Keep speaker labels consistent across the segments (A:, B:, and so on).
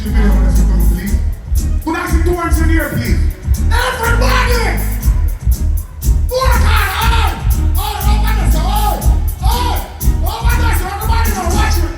A: the video for us to come, please. Could I see two hands in here, please? Everybody! Work hard! All over this, all! Over this, everybody now, watch it!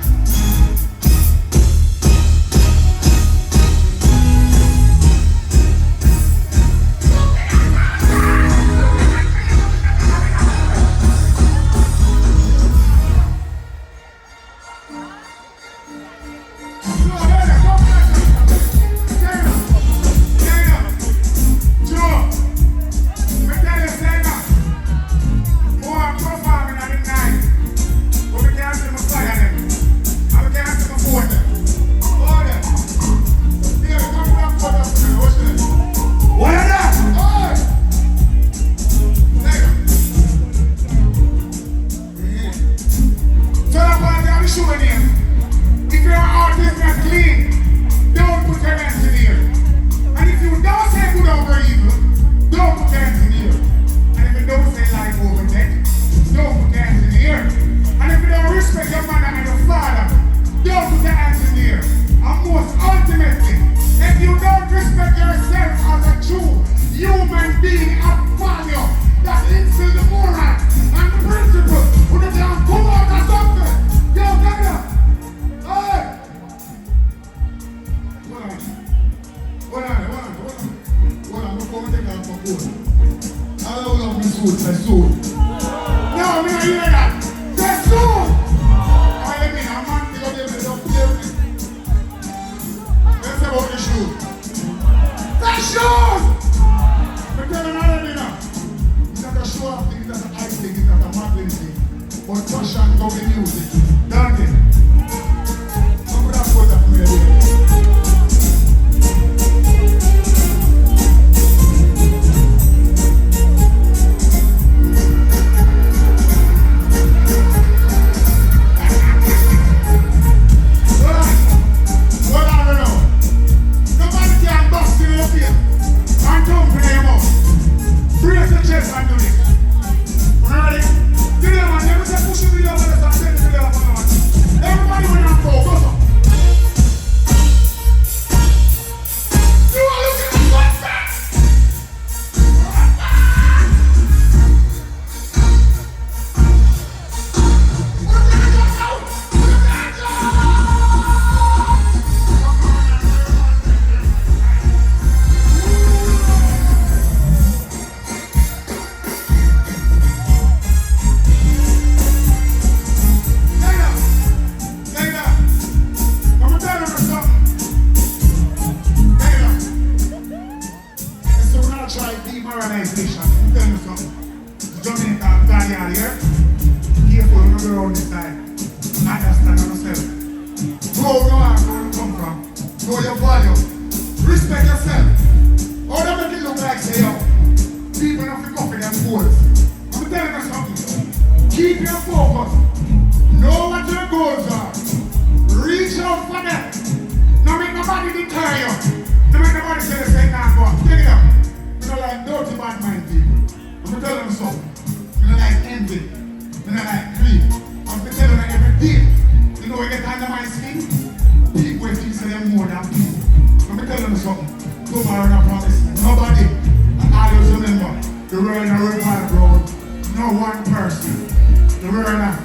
A: Everybody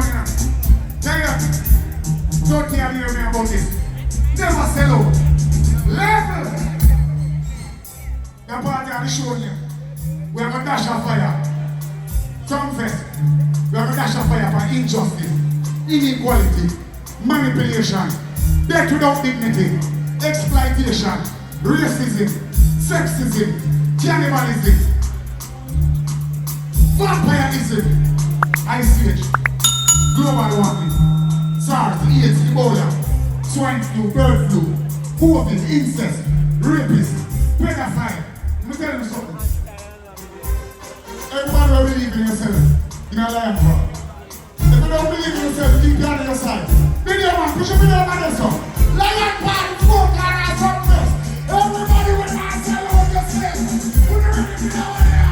A: on here. Tell you, don't hear me about this. Never sell out. Level. The party I'm showing you. We have a dash of fire. Sumfest. We have a dash of fire for injustice, inequality, manipulation, death without dignity, exploitation, racism, sexism, cannibalism, vampirism, ice age, global warming, SARS, AIDS, Ebola, swine flu, bird flu, COVID, incest, rapist, pedophile. Let me tell you something. Everybody will believe in yourself. In a lion crowd. If you don't believe in yourself, keep your hand on your side. Video man, push your video on this one. Lion Park, smoke and a Sumfest. Everybody will not sell out yourself. Put your video on there.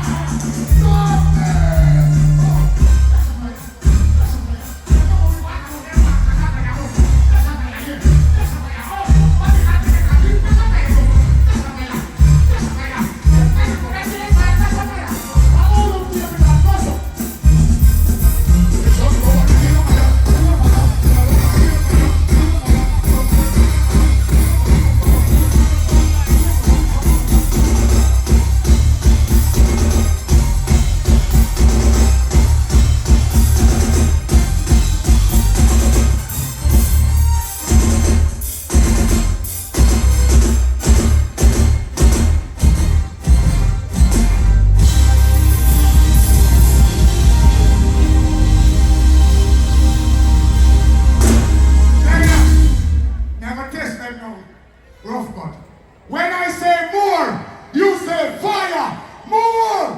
A: When I say more, you say fire. More.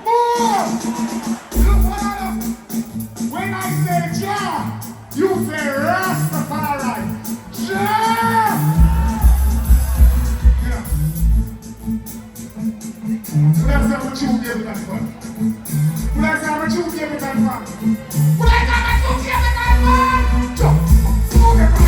A: More. When I say Jah, you say Rastafari. Jah. Yeah. Let's have a tune here with that one. Let's have a tune here with that one. Let's have a tune here with that one. Jump. Move it, man.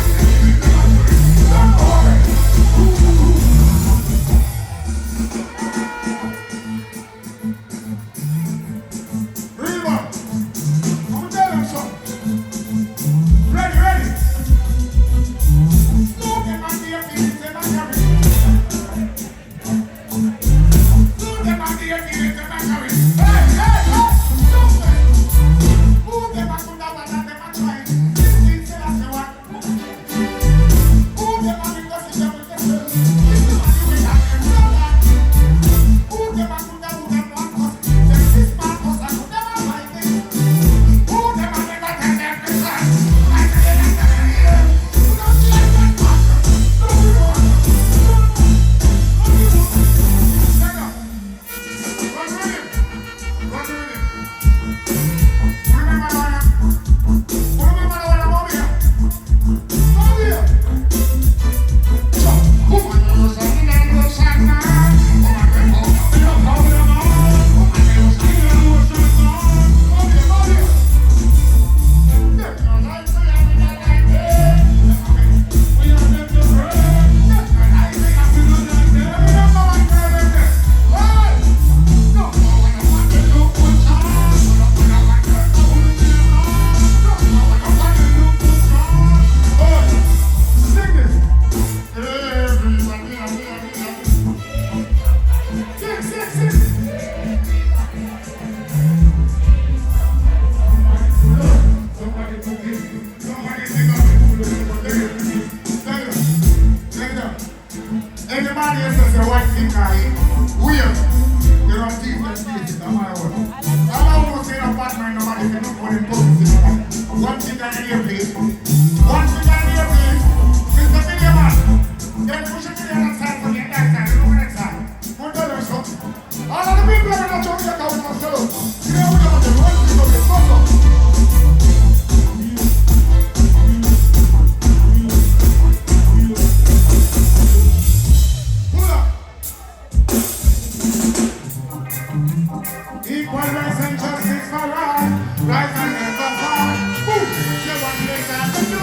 A: Anybody else says one thing weird. They don't see that place, no matter what. I don't say no bad mind, nobody can not put in positive. One thing in your place. One thing in your place. Mr. Video Man. Then push it to the other side for the other side. Look at that side. Don't tell them something. All of the people are not showing you how to sell. You know what you're doing? One thing of the problem. Equal rights and justice for all. Rise and never fall. Boom! You want to make that to do.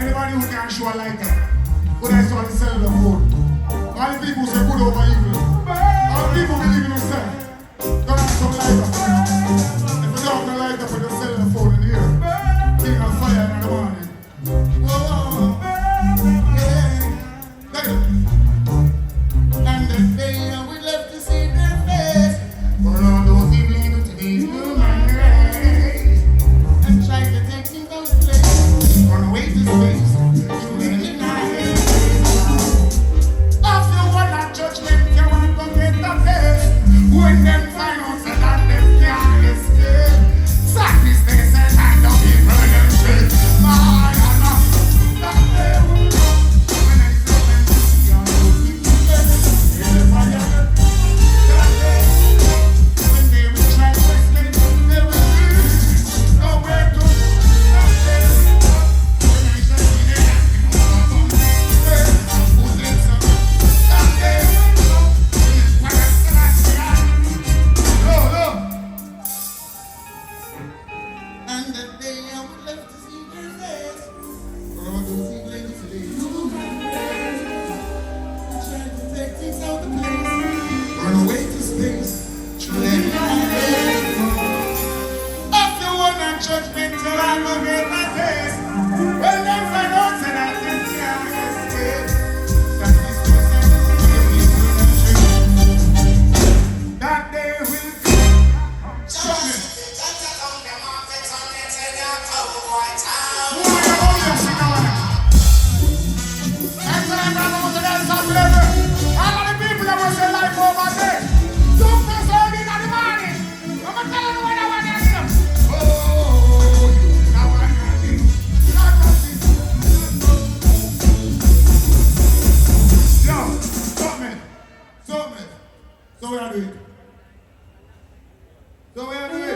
A: Anybody who can show a lighter, when I saw the cellular phone. All the people say good over evil. All the people believe in themselves. Don't have some lighter. If you don't have no lighter for your cellular phone in here, king of fire in the morning. Whoa, yeah. And the day we left to see their face, for all those evil entities, human race, and try to take things out of place, run away to space. When them find out that them can't escape, sadness they say and the people them straight. My Allah, that they will know. When I say them, you're looking to them. In the fire, that they when they will try to escape, they will reach nowhere to. That they when I say they have to know who them so. That they will know. And the day I would love to see their face, for all those evil entities who try to take things out of place, run away to space, trade my head. After one and judgment till I will get my face, when them find out that them can't escape, that is the sentence to the people in the street. That day will come. Strong. All of the people that was in life over there, Sumfest early in the morning. I'm going to tell you what I want to do. Oh, now I got it. Yo, stop me. So we are doing it.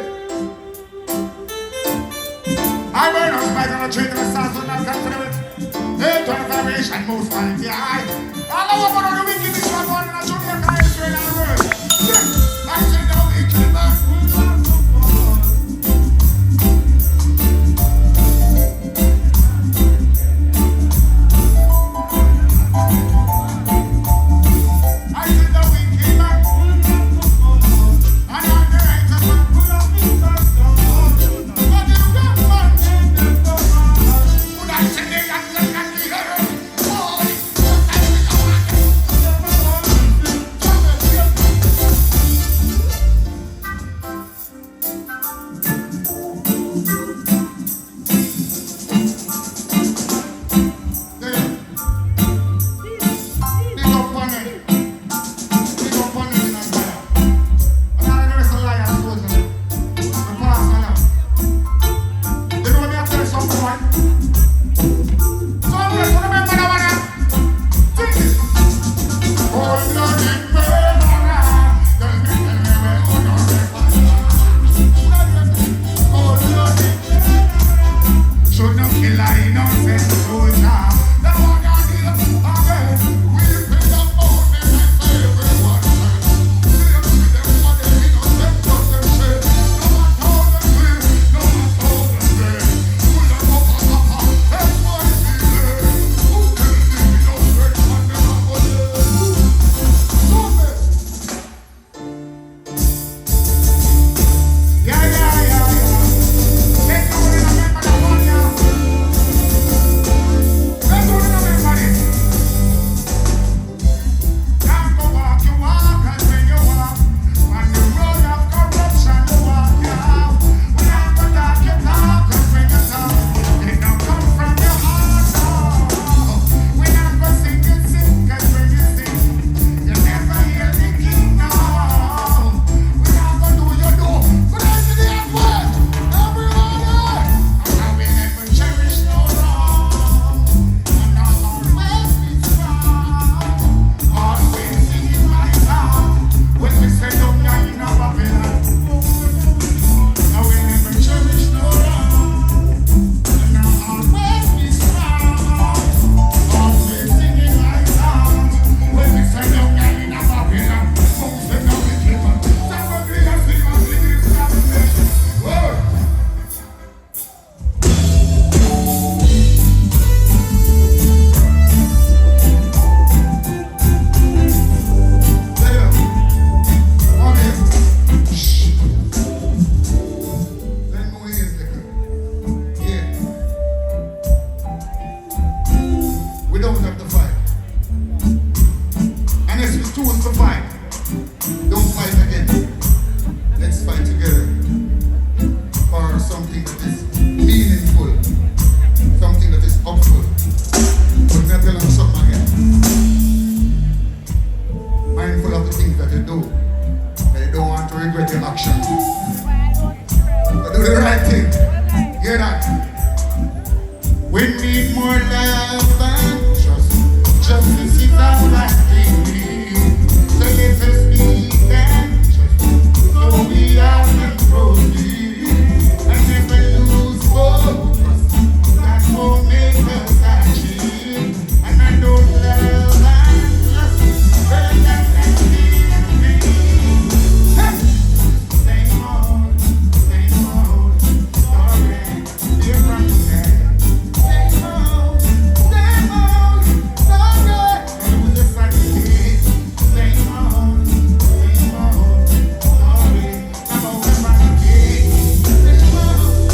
A: I burn up my gonna treat the stars with not confident. Hey, to the vibration, most mighty eye. All over one of the wickedest one in a Jamaican history in the world. I said the wicked man. I said the wicked man. And I'm the righteous man. But the wrong man. Would I say they got like that? need more love and trust. Justice is all that we need. So let us speak and trust. So we all can proceed and never lose focus. That will make us achieve. And I don't love and trust. Same old story. Dear from the same old story. Lose the sanity. Same old story. About the family. Same old.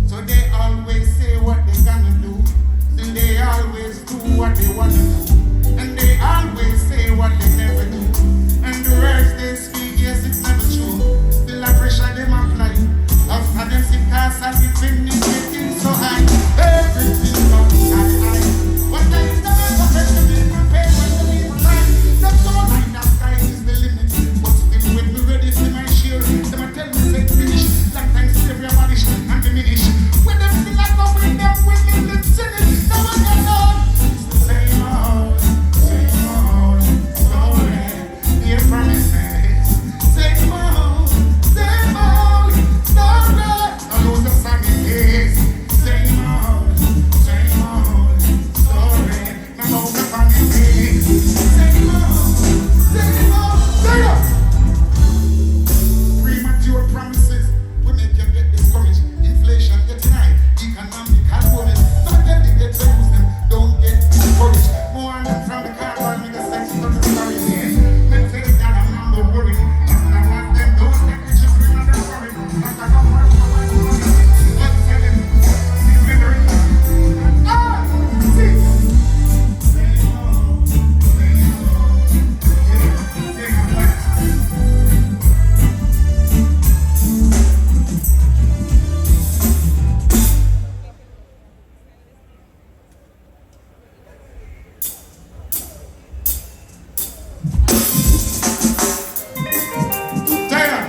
A: So they always say what they gonna do. Then they always do what they wanna do. And they always say what they never do. And the words they speak, yes, it's never true. Still the pressure them apply. After them sick cars and the finish getting so high. Everything comes high. But there is never a place to be prepared when the people lie. That's all right, that sky is the limit. But still when we ready for my shield, them a tell me say finish. Sometimes slavery abolish and diminish. When them feel like up with them, we live in sin. Now I get on. It's the same old story. Dear promises. Same old story. I lose the sanity. Same old story. Now lose the sanity. Same old. Premature promises will make you get discouraged. Inflation getting high, economical worries. Some of them they get to use them, don't get discouraged. More on them from the car, while me the sex from the story here. Men say that I'm not worried. And I want them, don't take the children on their story. But I don't want to let's tell them, see slithering. See. Same old. Taylor,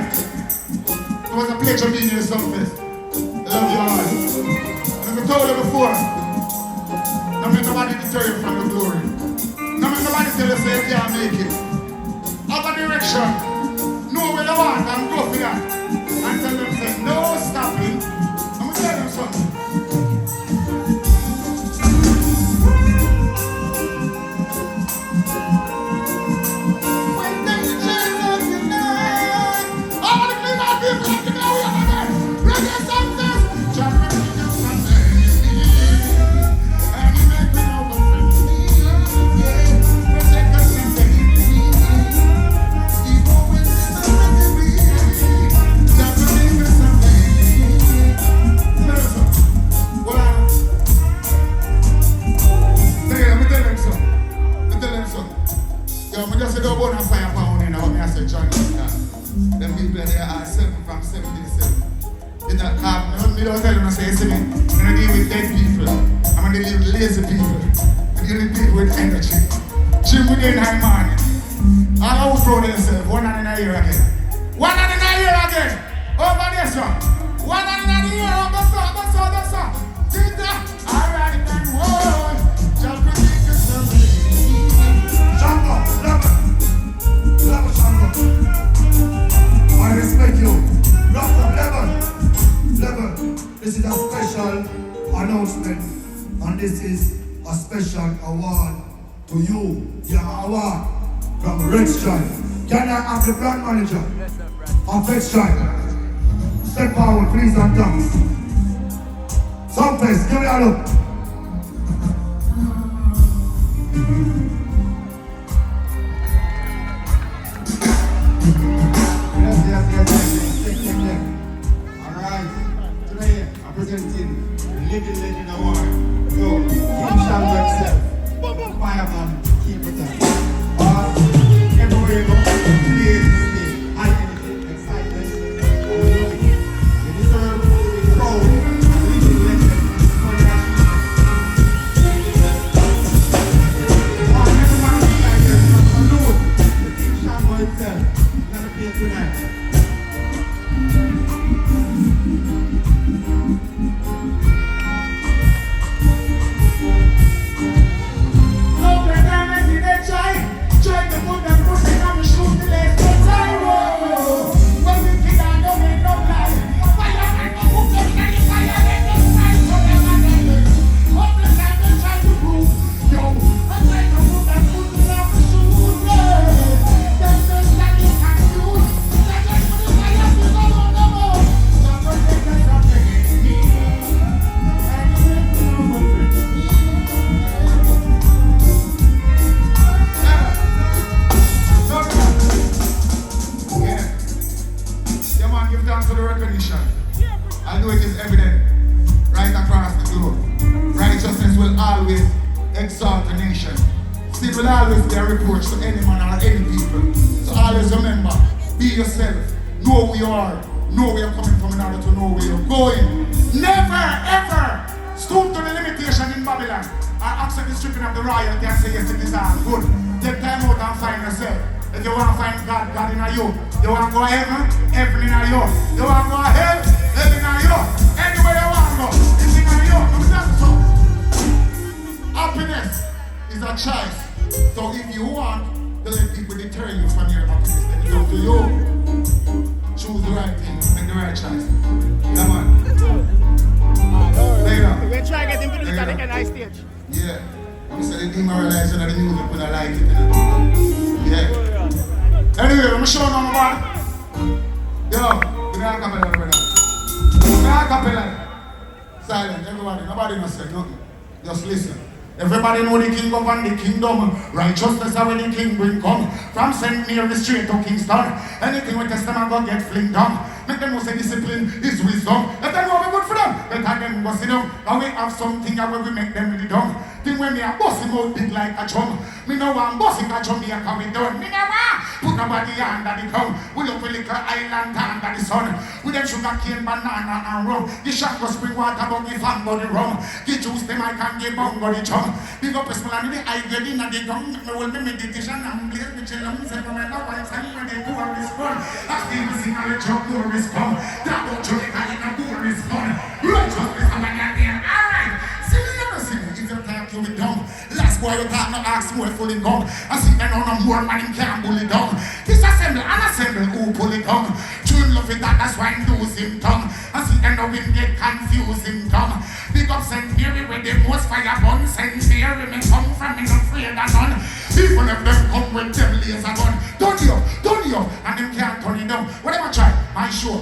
A: it was a pleasure being here, Sumfest. I love you all. And as I told you before, don't make nobody deter you from the glory. Don't make nobody tell you say you can't make it. Other direction, know where you want and go for that. And tell them say no stopping. I'm gonna tell them something. When they change us tonight, all the clean out people like the now we are there. Reggae Sumfest, just make us something. And you make me know the friendly. Protect us and save me. Even when it's not ready, just make us something. Listen, well, let me tell them something. Yo, I just said, don't burn a fire pound in now. I said, John, them people there are 7 from 77. They don't have, me don't tell them, I say, see me, I'm going to deal with dead people. I'm going to deal with lazy people. I'm deal with people with energy. Gym within high morning. All I was proud of yourself, 1 and in a year again. 1 and in a year again. Over there, sir. 1 and in a year, that's all. See that? All right, then, whoa. Just predict yourself.
B: Shango, Shango. I respect you. Level. This is a special announcement, and this is a special award to you. The award from Red Stripe. Can I have the brand manager of Red Stripe? Step forward, please, and thanks. Sumfest, give me a look.
C: Alright, today I'm presenting the Living Legend Award to King Shango himself, Fireman, keep it up. Everywhere you go, please stay high energy, excitement, and love it. You deserve to be proud, Living Legend, for your everyone is excited, salute the King Shango himself. Gonna play tonight.
A: See, it will always be a reproach to any man or any people. So always remember, be yourself. Know who you are. Know where you're coming from in order to know where you're going. Never, ever stoop to the limitation in Babylon. I accept the stripping of the royalty and say, yes, it is all good. Take time out and find yourself. If you want to find God, God in you. You want to go heaven, heaven in you. You want to go hell, heaven in you. Anywhere you want to go, it's in you. So, happiness is a choice. So if you want to let people deter you from your happiness, then it's up to you. Choose the right thing, make the right choice. Yeah, man. Later.
D: We're trying to get him to do it on the nice stage.
A: Yeah. I'm saying the demoralization of the music when I like it. You know? Yeah. Anyway, I'm showing on my body. Yo, we're not capella right now. We're not capella. Silent, everybody. Nobody knows nothing. Just listen. Everybody know the king of and the kingdom. Righteousness are when the king bring come. From St. Mary straight to Kingston. Anything with testament go get fling down. Make them know say discipline is wisdom. Let them know we good for them. Let them go sit down. And we have something where we make them really dumb. Thing when me a boss him out big like a chum. Me know I'm bossing a chum, me a come down. Me never put nobody under the tongue. We look a little island under the sun. With them sugar cane, banana and rum. The shango spring water, but the fango the rum. The juice them I can give bongo the chum. Big up a small and the eye get in and the tongue. Me will be meditation and blaze the chillum. Say for my love and time when they do all this fun. I still sing and the chum door is come. That don't Jamaica in a door is fun. Righteousness and my name. Alright. See me never see me. If you can't kill me down. Last boy you can't no ask more fully gone. I see them on a more man him can't bully down. This assemble and assemble who pull it down. Tune love it that's why him lose him tongue. I see them now him get confused him tongue. Big up St. Mary with the most fire bun. St. Mary me come from me no afraid of none. Even if them come with them laser gun. Turn you up, and them can't turn it down. Whatever try, my show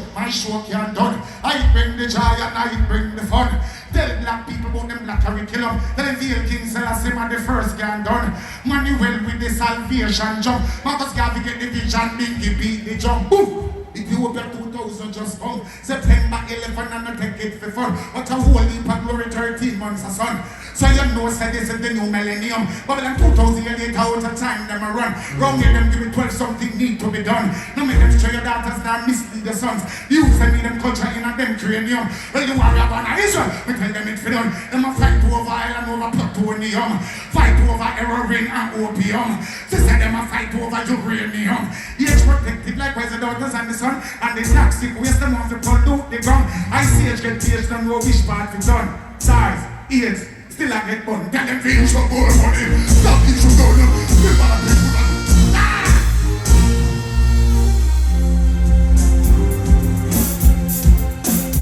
A: can't done. I bring the joy and I bring the fun. Tell black people about them black curriculum. Tell them Veil King Selassie man the first can done. Manuel with the salvation jump. Marcus Garvey get the vision, Bingy beat the jump. Boom! If you open 2000 just come. September 11 and I take it for fun. What a whole heap of glory 13 months of sun. So you know say this is the new millennium. But then 2000 years out of time them a run. Wrong here them give it 12 something need to be done. Now make them show your daughters now mislead the sons. You say me them culture in a them cranium. Well you are born in Israel. Me tell them it's for done. Them a fight over island over plutonium. Fight over heroin and opium. They say them a fight over uranium. Age protected likewise the daughters and the son. And the toxic waste them off the pollute the ground. I see it get paged and rubbish part to done. SARS, AIDS, still I get bun. Tell them finish your gold money. Stop it, you go.